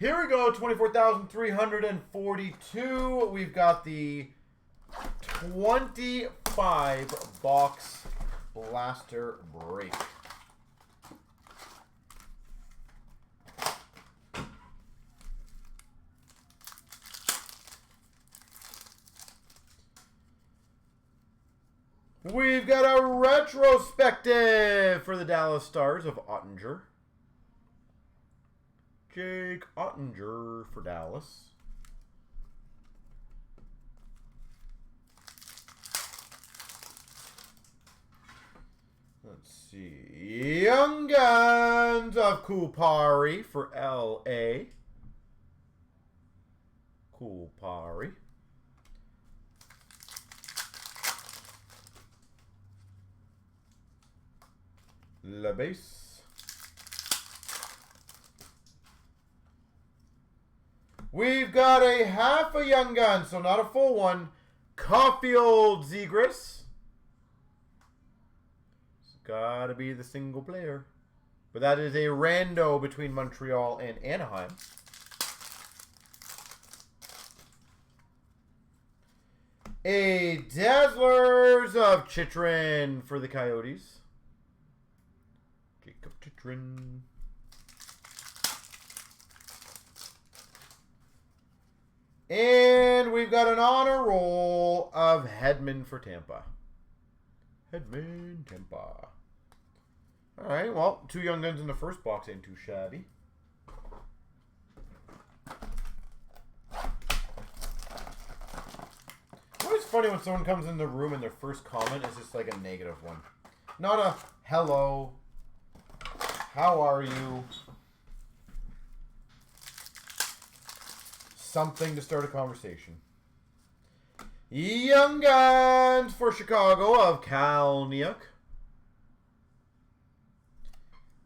Here we go, 24,342. We've got the 25 box blaster break. We've got a retrospective for the Dallas Stars of Ottinger. Jake Ottinger for Dallas. Let's see. Young Guns of Kupari for LA. Kupari. La base. We've got a half a Young Gun, so not a full one. Caulfield Zegras. It's got to be the single player. But that is a rando between Montreal and Anaheim. A Dazzlers of Chychrun for the Coyotes. Jacob Chychrun. And we've got an honor roll of Hedman for Tampa. Hedman, Tampa. All right, well, 2 Young Guns in the first box ain't too shabby. It's always funny when someone comes in the room and their first comment is just like a negative one. Not a hello, how are you? Something to start a conversation. Young Guns for Chicago of Kalniuk.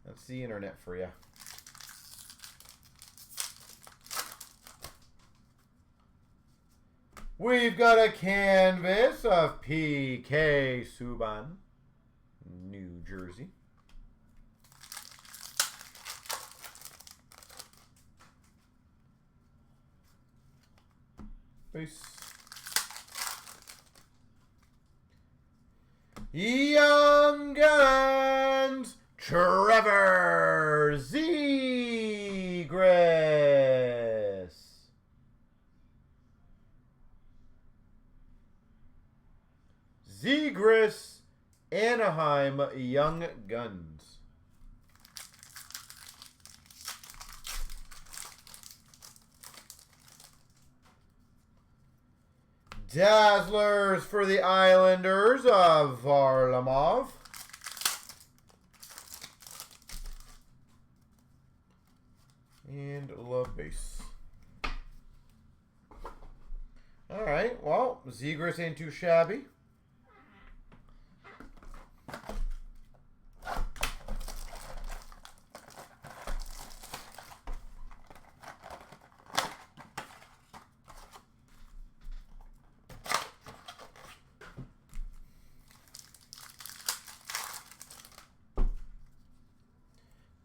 That's the internet for you. We've got a canvas of PK Subban, New Jersey. Base. Young Guns, Trevor Zegras. Zegras, Anaheim, Young Guns. Dazzlers for the Islanders of Varlamov. And La Base. All right, well, Zegras ain't too shabby.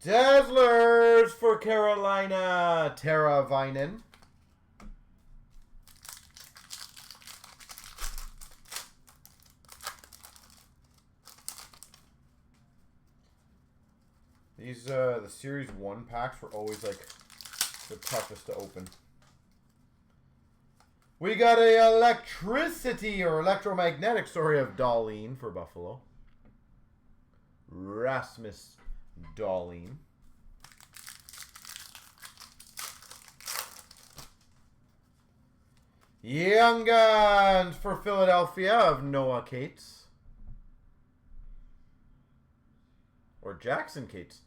Dazzlers for Carolina, Tara Vinen. These, the Series 1 packs were always, like, the toughest to open. We got a electricity, or electromagnetic, sorry, of Dahlin for Buffalo. Rasmus Dahlin. Young Guns for Philadelphia of Noah Cates. Or Jackson Cates.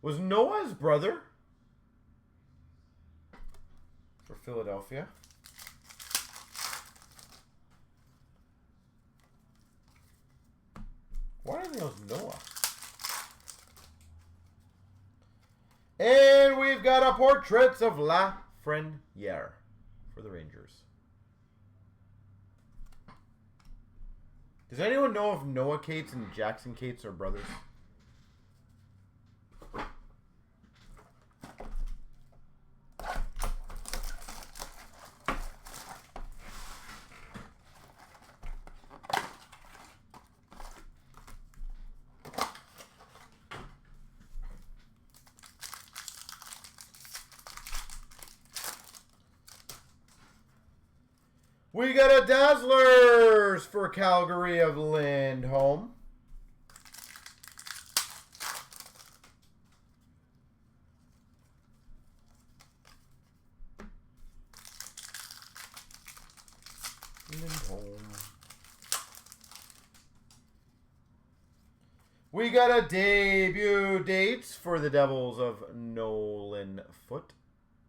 Was Noah's brother for Philadelphia? Why do I think it was Noah? And we've got a Portraits of Lafreniere for the Rangers. Does anyone know if Noah Cates and Jackson Cates are brothers? We got a Dazzlers for Calgary of Lindholm. We got a debut dates for the Devils of Nolan Foote.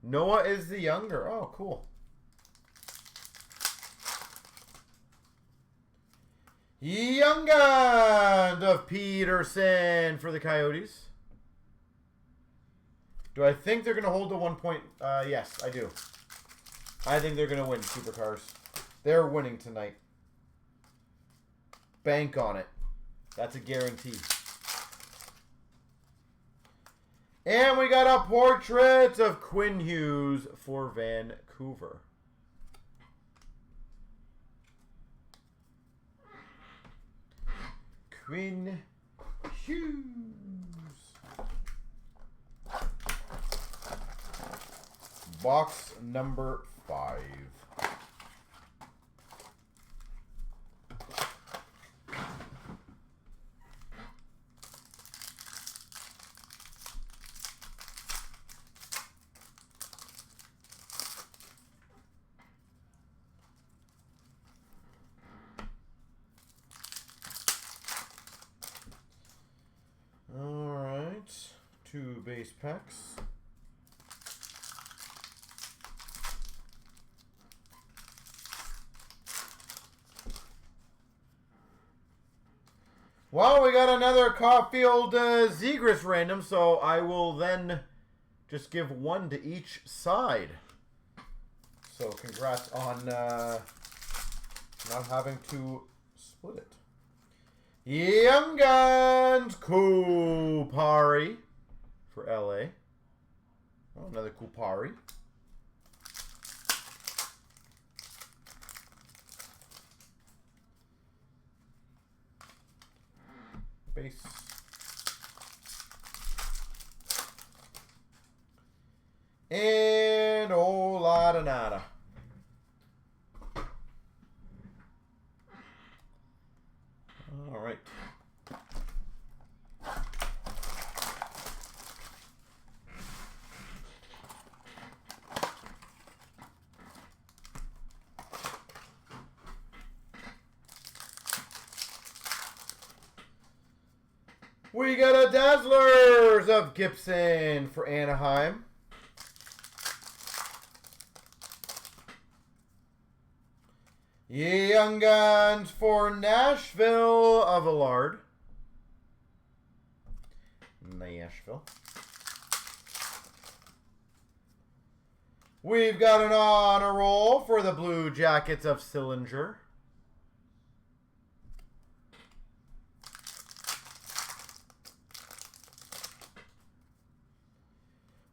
Noah is the younger. Oh, cool. Young Guns of Peterson for the Coyotes. Do I think they're going to hold the 1 point? Yes, I do. I think they're going to win Supercars. They're winning tonight. Bank on it. That's a guarantee. And we got a portrait of Quinn Hughes for Vancouver. Quinn Hughes. Box number 5. Alright, 2 base packs. Well, we got another Caulfield Zegras random, so I will then just give 1 to each side. So congrats on not having to split it. Young Guns Kupari for LA. Oh, another Kupari. Base. And oh la da nada. All right. We got a Dazzlers of Gibson for Anaheim. Young Guns for Nashville of Allard. Nashville. We've got an honor roll for the Blue Jackets of Sillinger.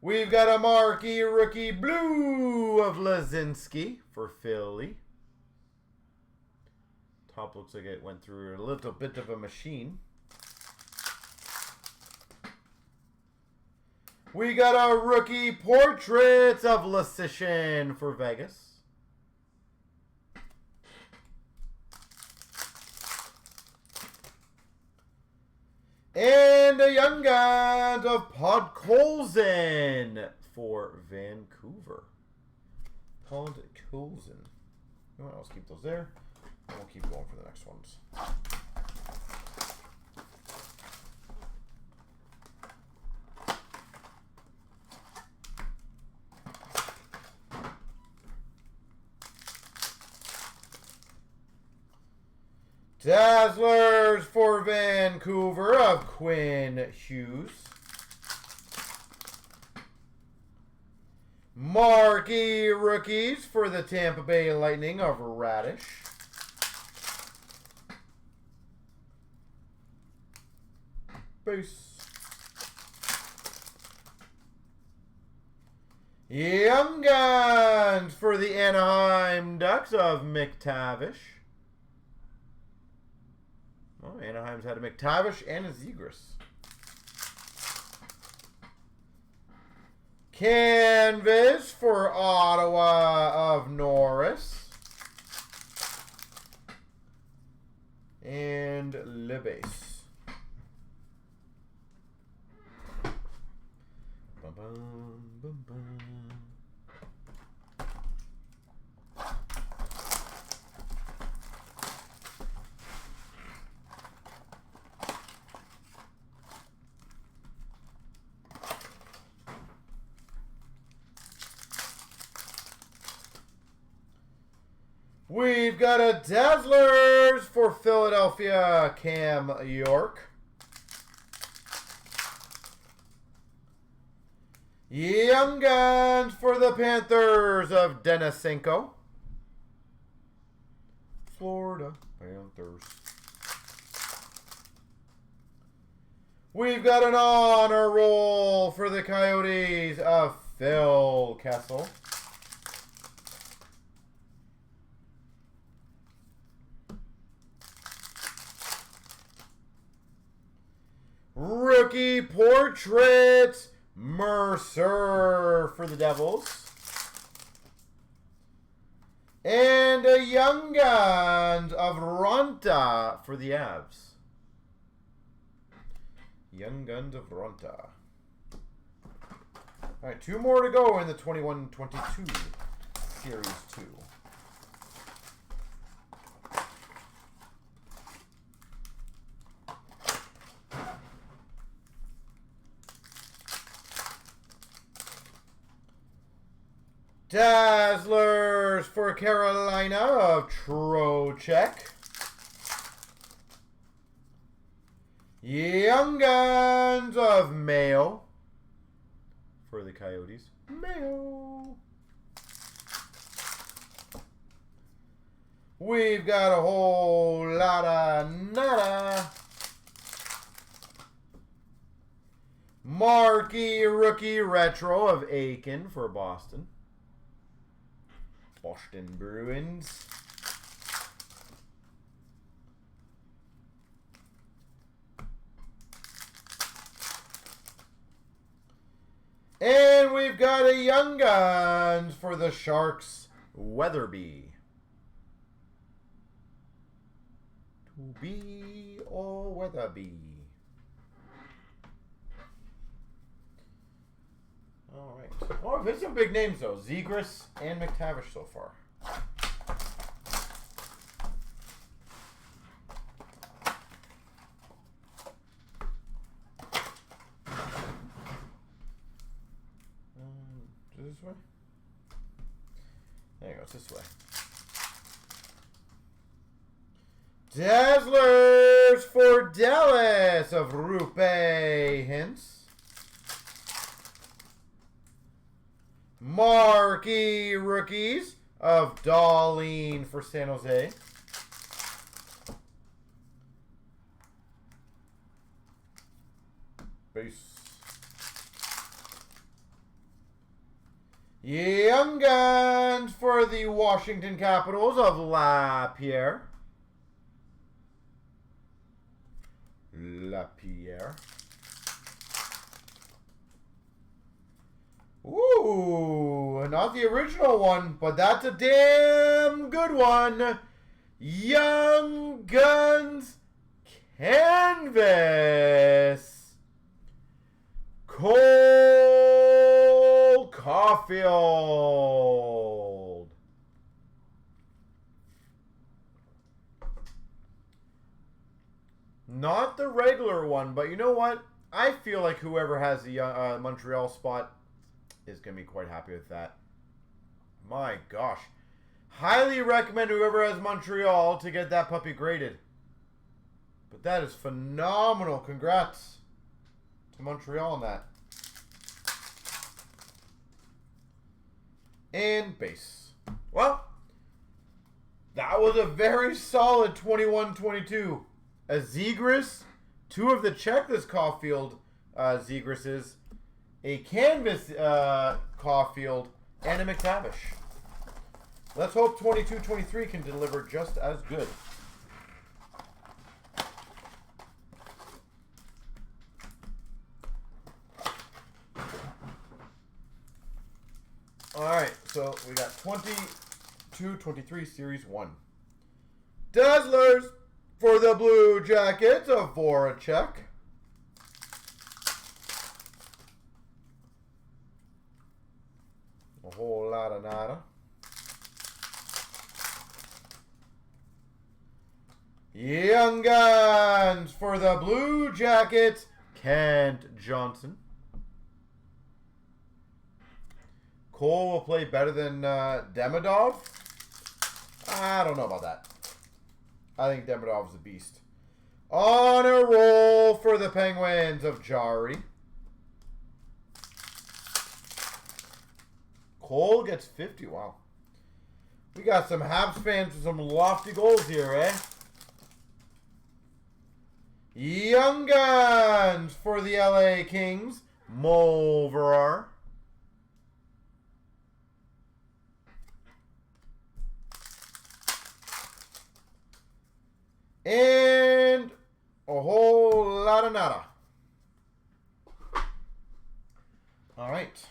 We've got a marquee rookie blue of Lazinski for Philly. Top looks like it went through a little bit of a machine. We got a rookie portraits of Lasician for Vegas. And a Young Guns of Podkolzin for Vancouver. Podkolzin. You know what, I'll keep those there. And we'll keep going for the next ones. Dazzlers for Vancouver of Quinn Hughes. Marquee rookies for the Tampa Bay Lightning of Radish. Base. Young Guns for the Anaheim Ducks of McTavish. Oh, Anaheim's had a McTavish and a Zegras. Canvas for Ottawa of Norris. We've got a Dazzlers for Philadelphia, Cam York. Young Guns for the Panthers of Denisenko. Florida Panthers. We've got an honor roll for the Coyotes of Phil Kessel. Rookie portrait, Mercer for the Devils. And a Young Guns of Ronta for the Avs. Young Guns of Ronta. All right, 2 more to go in the 21-22 Series 2. Dazzlers for Carolina of Trocheck. Young Guns of Mayo for the Coyotes. Mayo. We've got a whole lot of nada. Marquee Rookie Retro of Aiken for Boston. Boston Bruins. And we've got a Young Guns for the Sharks, Weatherby. To be or Weatherby. All right. Oh, there's some big names though. Zegras and McTavish so far. This way? There you go. It's this way. Dazzlers for Dallas of Rupe Hintz. Marquee Rookies of Darlene for San Jose. Base. Young Guns for the Washington Capitals of LaPierre. LaPierre. Ooh, not the original one, but that's a damn good one. Young Guns Canvas. Cole Caulfield. Not the regular one, but you know what? I feel like whoever has the Montreal spot is going to be quite happy with that. My gosh. Highly recommend whoever has Montreal to get that puppy graded. But that is phenomenal. Congrats to Montreal on that. And base. Well, that was a very solid 21-22. A Zegras, 2 of the checklist Caulfield Zegrases, a canvas Caulfield, and a McTavish. Let's hope 22-23 can deliver just as good. All right, so we got 22-23 Series 1. Dazzlers for the Blue Jackets of Voracek. A whole lot of nada. Young Guns for the Blue Jackets, Kent Johnson. Cole will play better than Demidov. I don't know about that. I think Demidov's a beast. On a roll for the Penguins of Jari. Cole gets 50. Wow. We got some Habs fans with some lofty goals here, eh? Young Guns for the LA Kings. Mulverar. And a whole lot of nada. All right.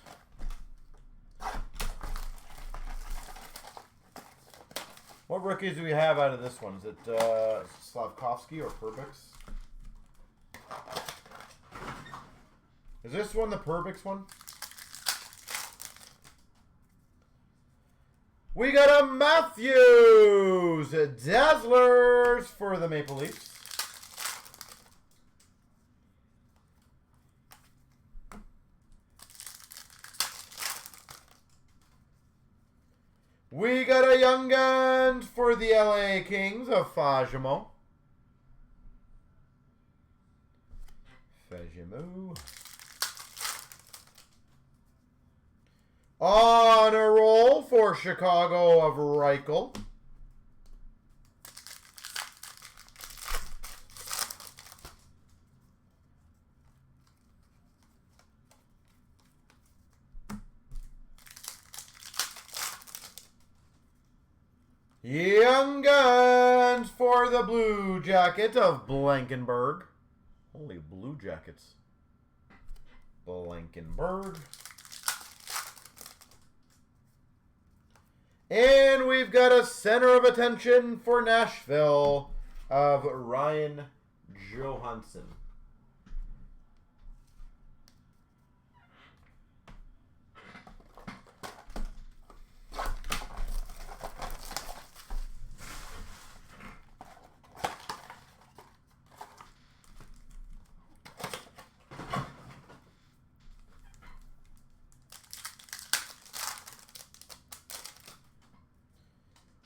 What rookies do we have out of this one? Is it Slavkovsky or Perbix? Is this one the Perbix one? We got a Matthews Dazzlers for the Maple Leafs. We got a Young Guns for the LA Kings of Fajimo. On a roll for Chicago of Reichel. Young Guns for the Blue Jackets of Blankenberg. Holy Blue Jackets. Blankenberg. And we've got a center of attention for Nashville of Ryan Johansson.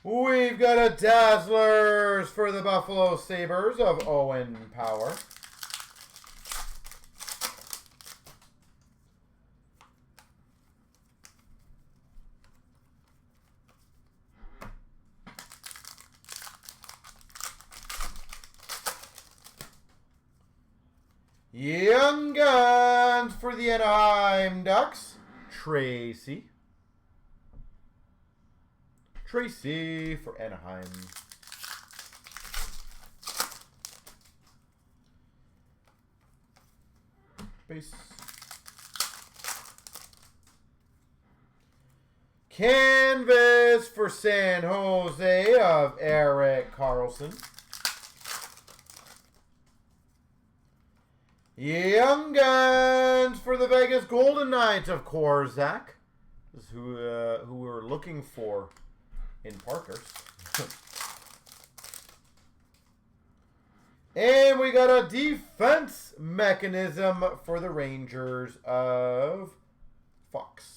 We've got a Dazzlers for the Buffalo Sabres of Owen Power. Young Guns for the Anaheim Ducks, Tracy. Tracy for Anaheim. Base. Canvas for San Jose of Erik Karlsson. Young Guns for the Vegas Golden Knights of Korzak. This is who we're looking for in Parker's. And we got a defense mechanism for the Rangers of Fox.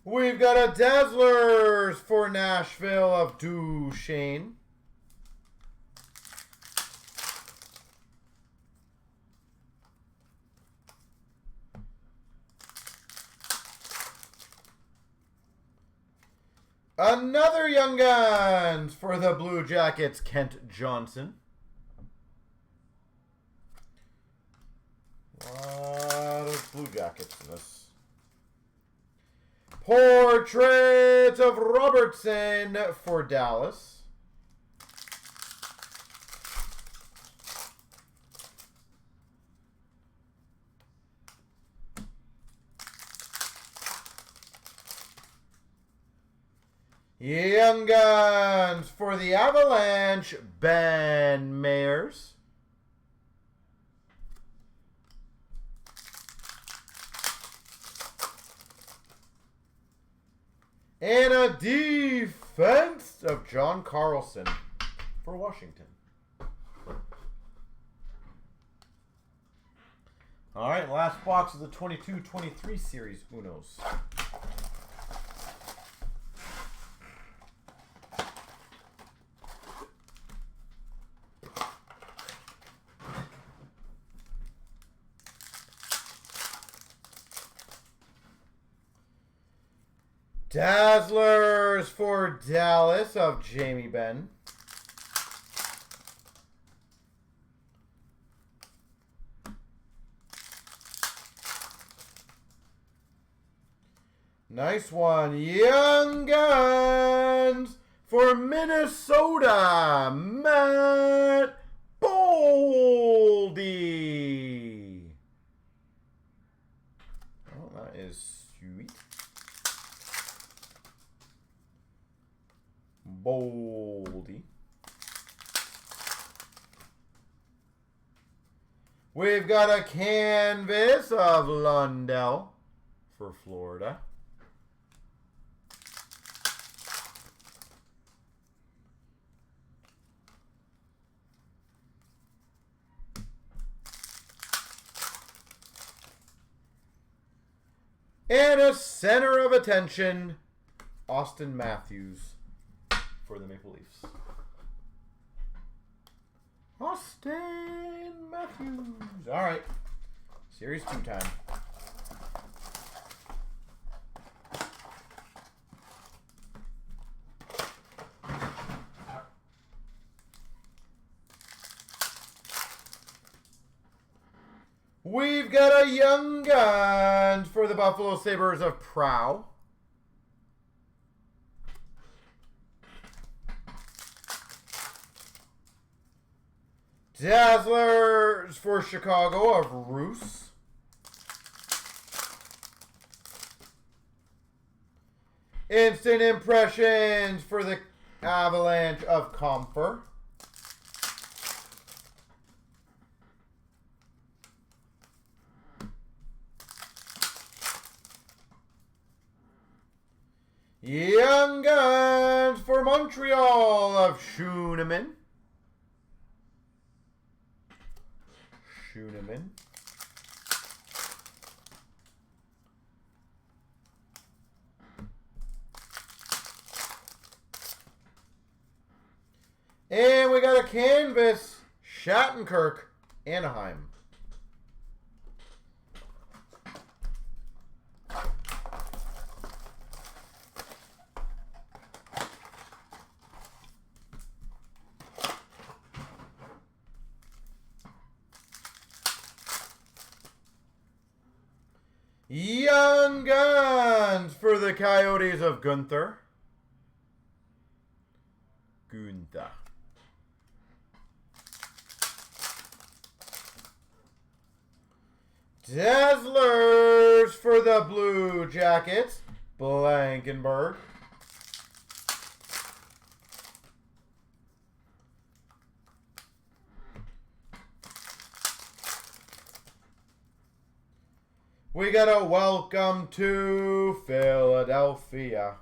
We've got a Dazzlers for Nashville of Duchesne. Another Young Guns for the Blue Jackets, Kent Johnson. A lot of Blue Jackets in this. Portrait of Robertson for Dallas. Young Guns for the Avalanche, Ben Mayers. And a defense of John Carlson for Washington. All right, last box of the 22-23 series Unos. Dazzlers for Dallas of Jamie Benn. Nice one. Young Guns for Minnesota, Matt Boldy. Oh, that is sweet. Boldy. We've got a canvas of Lundell for Florida. And a center of attention, Austin Matthews for the Maple Leafs. Austin Matthews. All right. Series 2 time. We've got a Young Guns for the Buffalo Sabres of Prow. Dazzlers for Chicago of Roos. Instant Impressions for the Avalanche of Comfer. Young Guns for Montreal of Schooneman. And we got a canvas, Shattenkirk, Anaheim. Young Guns for the Coyotes of Gunther. Dazzlers for the Blue Jackets, Blankenberg. We got a Welcome to Philadelphia.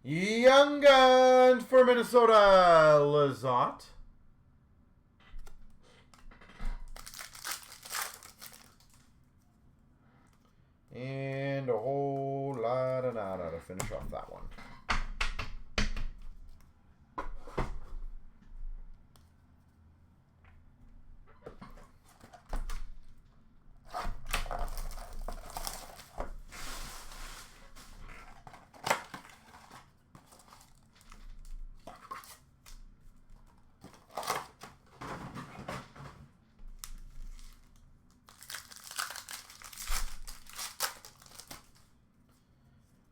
Young Guns for Minnesota, Lizotte. And a whole lot of nada to finish off that one.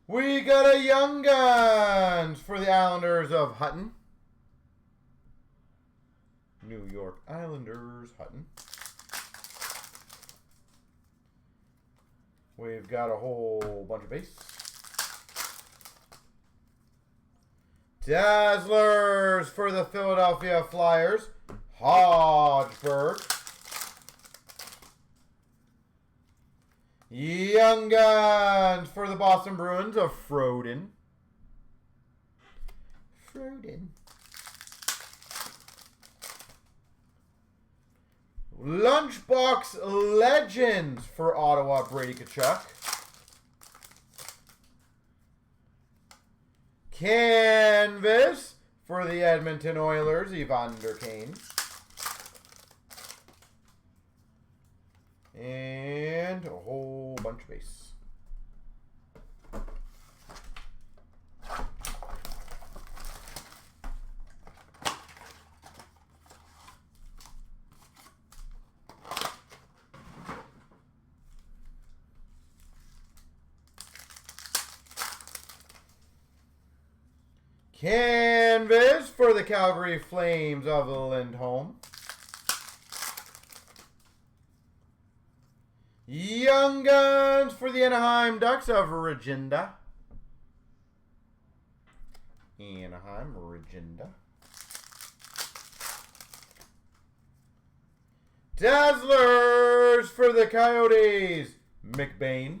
We got a Young Guns for the Islanders of Hutton. New York Islanders, Hutton. We've got a whole bunch of base. Dazzlers for the Philadelphia Flyers, Hodgeberg. Young Guns for the Boston Bruins of Froden. Lunchbox Legends for Ottawa, Brady Tkachuk. Canvas for the Edmonton Oilers, Evander Kane. And a whole bunch of base. Canvas for the Calgary Flames of Lindholm. Young Guns for the Anaheim Ducks of Regenda. Dazzlers for the Coyotes, McBain.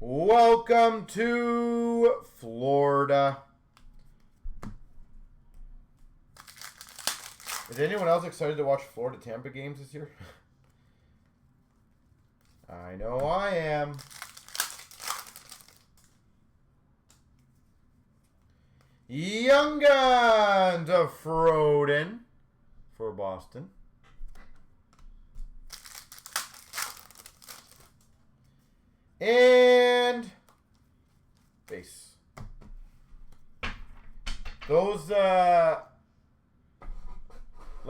Welcome to Florida. Is anyone else excited to watch Florida-Tampa games this year? I know I am. Young Guns of Froden for Boston. And base. Those let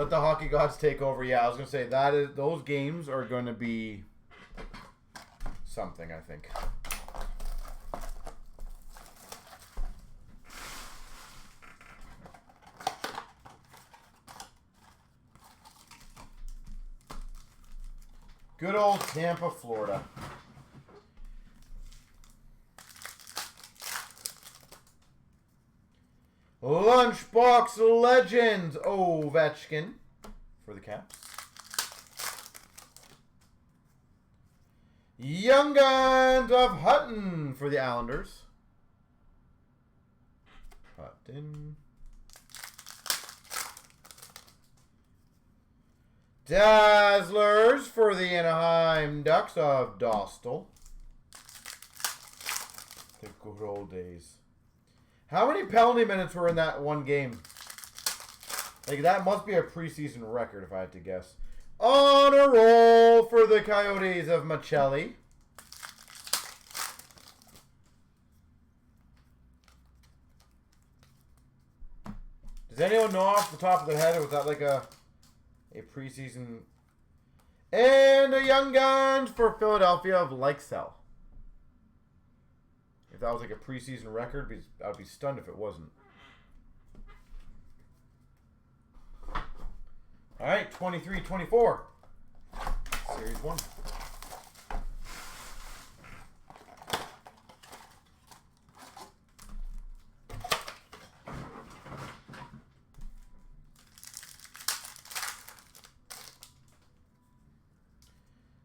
the hockey gods take over. Yeah, I was gonna say those games are gonna be something, I think. Good old Tampa, Florida. Lunchbox Legends, Ovechkin for the Caps. Young Guns of Hutton for the Islanders. Hutton. Dazzlers for the Anaheim Ducks of Dostal. The good old days. How many penalty minutes were in that one game? Like, that must be a preseason record, if I had to guess. On a roll for the Coyotes of Machelli. Does anyone know off the top of their head, or was that like a preseason? And a Young Guns for Philadelphia of Lykesell. If that was like a preseason record, I'd be stunned if it wasn't. All right, 23-24. Series 1.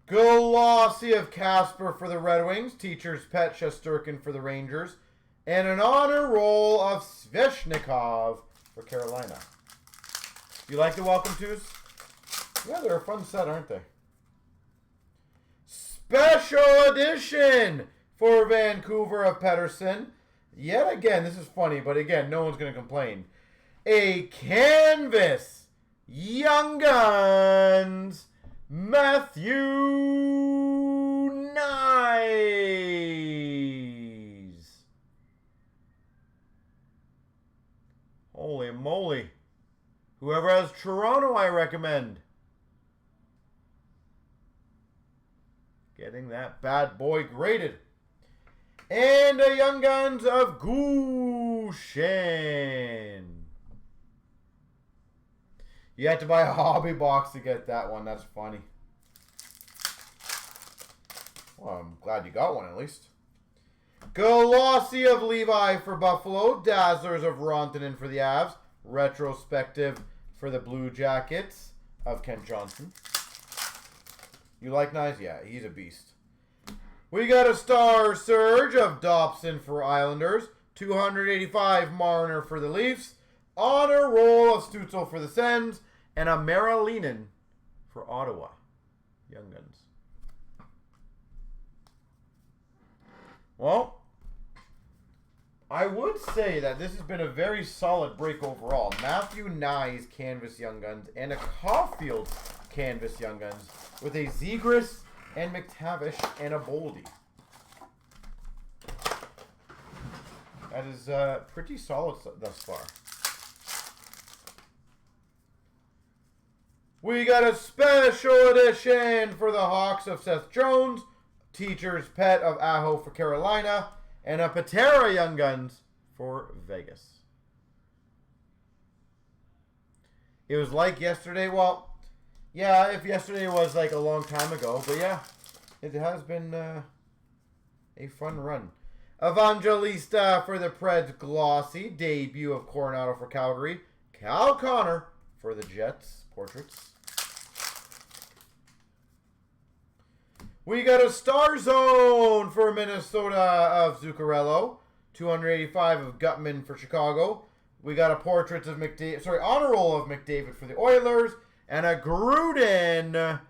Glossy of Casper for the Red Wings. Teacher's Pet Shesterkin for the Rangers. And an honor roll of Sveshnikov for Carolina. You like the welcome twos? Yeah, they're a fun set, aren't they? Special edition for Vancouver of Pettersson. Yet again, this is funny, but again, no one's going to complain. A canvas. Young Guns. Matthew Nyes. Holy moly. Whoever has Toronto, I recommend getting that bad boy graded. And a Young Guns of Gushin. You had to buy a hobby box to get that one. That's funny. Well, I'm glad you got one at least. Glossy of Levi for Buffalo. Dazzlers of Rontanen for the Avs. Retrospective for the Blue Jackets of Kent Johnson. You like Knies? Yeah, he's a beast. We got a Star Surge of Dobson for Islanders. 285 Marner for the Leafs. Honor Roll of Stützle for the Sens. And a Marilinen for Ottawa. Young Guns. Well, I would say that this has been a very solid break overall. Matthew Knies Canvas Young Guns and a Caulfield Canvas Young Guns with a Zegras and McTavish and a Boldy. That is pretty solid thus far. We got a special edition for the Hawks of Seth Jones. Teacher's Pet of Aho for Carolina. And a Patera Young Guns for Vegas. It was like yesterday. Well, yeah, if yesterday was like a long time ago. But yeah, it has been a fun run. Evangelista for the Preds Glossy. Debut of Coronado for Calgary. Cal Connor for the Jets Portraits. We got a Star Zone for Minnesota of Zuccarello. 285 of Gutman for Chicago. We got a Portraits of Honor Roll of McDavid for the Oilers. And a Gruden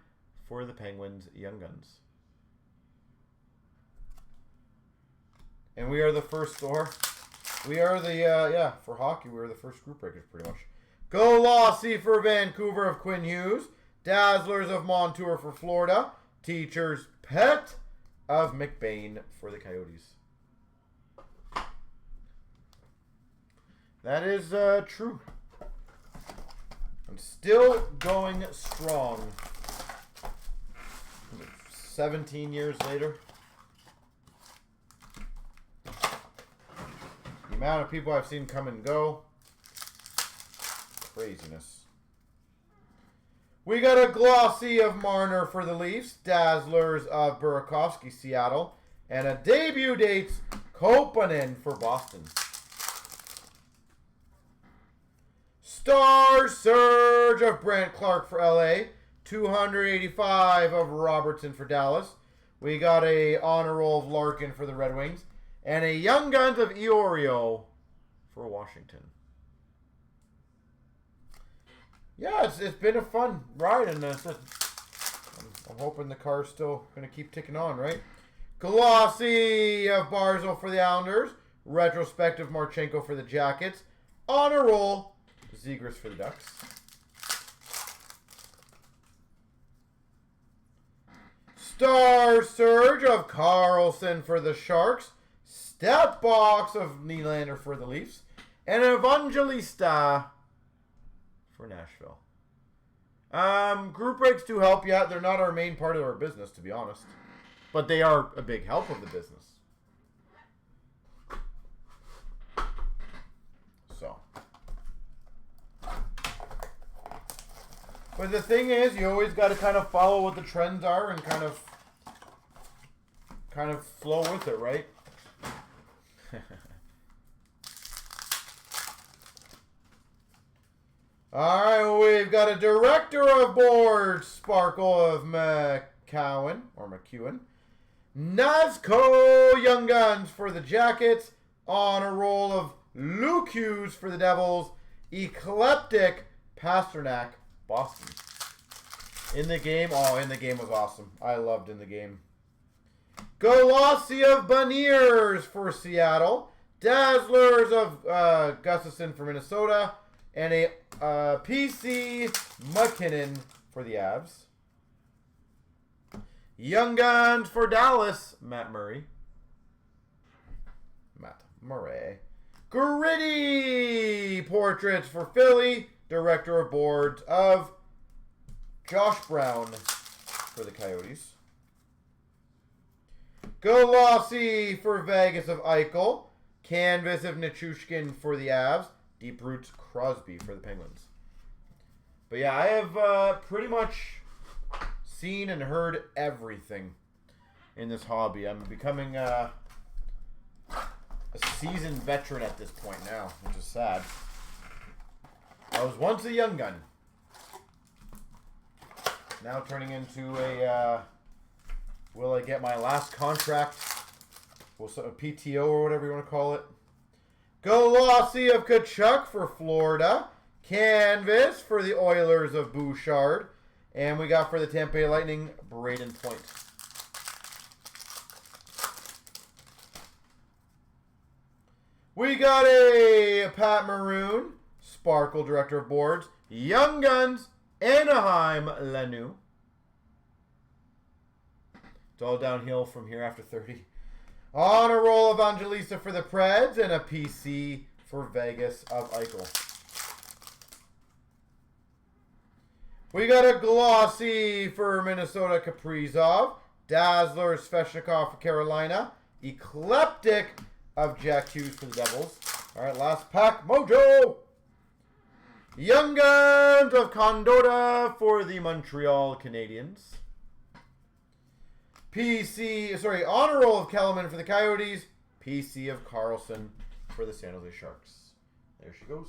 for the Penguins Young Guns. And we are the first store. We are the, for hockey, we are the first group breakers pretty much. Glossy for Vancouver of Quinn Hughes. Dazzlers of Montour for Florida. Teacher's Pet of McBain for the Coyotes. That is true. I'm still going strong. 17 years later. The amount of people I've seen come and go. Craziness. We got a Glossy of Marner for the Leafs. Dazzlers of Burakovsky, Seattle. And a debut dates Kopanen for Boston. Star Surge of Brant Clark for LA. 285 of Robertson for Dallas. We got a Honor Roll of Larkin for the Red Wings. And a Young Guns of Iorio for Washington. Yeah, it's been a fun ride, and I'm hoping the car's still going to keep ticking on, right? Glossy of Barzal for the Islanders. Retrospective Marchenko for the Jackets. Honor Roll, Zegras for the Ducks. Star Surge of Carlson for the Sharks. Step Box of Nylander for the Leafs. And Evangelista for Nashville. Group breaks do help, yeah. They're not our main part of our business, to be honest. But they are a big help of the business. So. But the thing is, you always got to kind of follow what the trends are and kind of flow with it, right? Alright, we've got a Director of Board, Sparkle of McEwen. Nazco Young Guns for the Jackets. Honor Roll of Luke Hughes for the Devils. Eclectic Pasternak, Boston. In the game, in the game was awesome. I loved In the Game. Glossy of Beniers for Seattle. Dazzlers of Gustafson for Minnesota. And a PC McKinnon for the Avs. Young Guns for Dallas, Matt Murray. Gritty Portraits for Philly. Director of Boards of Josh Brown for the Coyotes. Glossy for Vegas of Eichel. Canvas of Nichushkin for the Avs. Deep Roots Crosby for the Penguins. But yeah, I have pretty much seen and heard everything in this hobby. I'm becoming a seasoned veteran at this point now, which is sad. I was once a young gun. Now turning into a, will I get my last contract? Well, so a PTO or whatever you want to call it. Glossy of Kachuk for Florida. Canvas for the Oilers of Bouchard. And we got for the Tampa Bay Lightning, Braden Point. We got a Pat Maroon, Sparkle Director of Boards. Young Guns, Anaheim Lanu. It's all downhill from here after 30. On a roll of Evangelista for the Preds and a PC for Vegas of Eichel. We got a glossy for Minnesota Kaprizov. Dazzler Sveshnikov for Carolina. Eclectic of Jack Hughes for the Devils. All right, last pack. Mojo. Young Guns of Condotta for the Montreal Canadiens. Honor roll of Kellerman for the Coyotes. PC of Carlson for the San Jose Sharks. There she goes.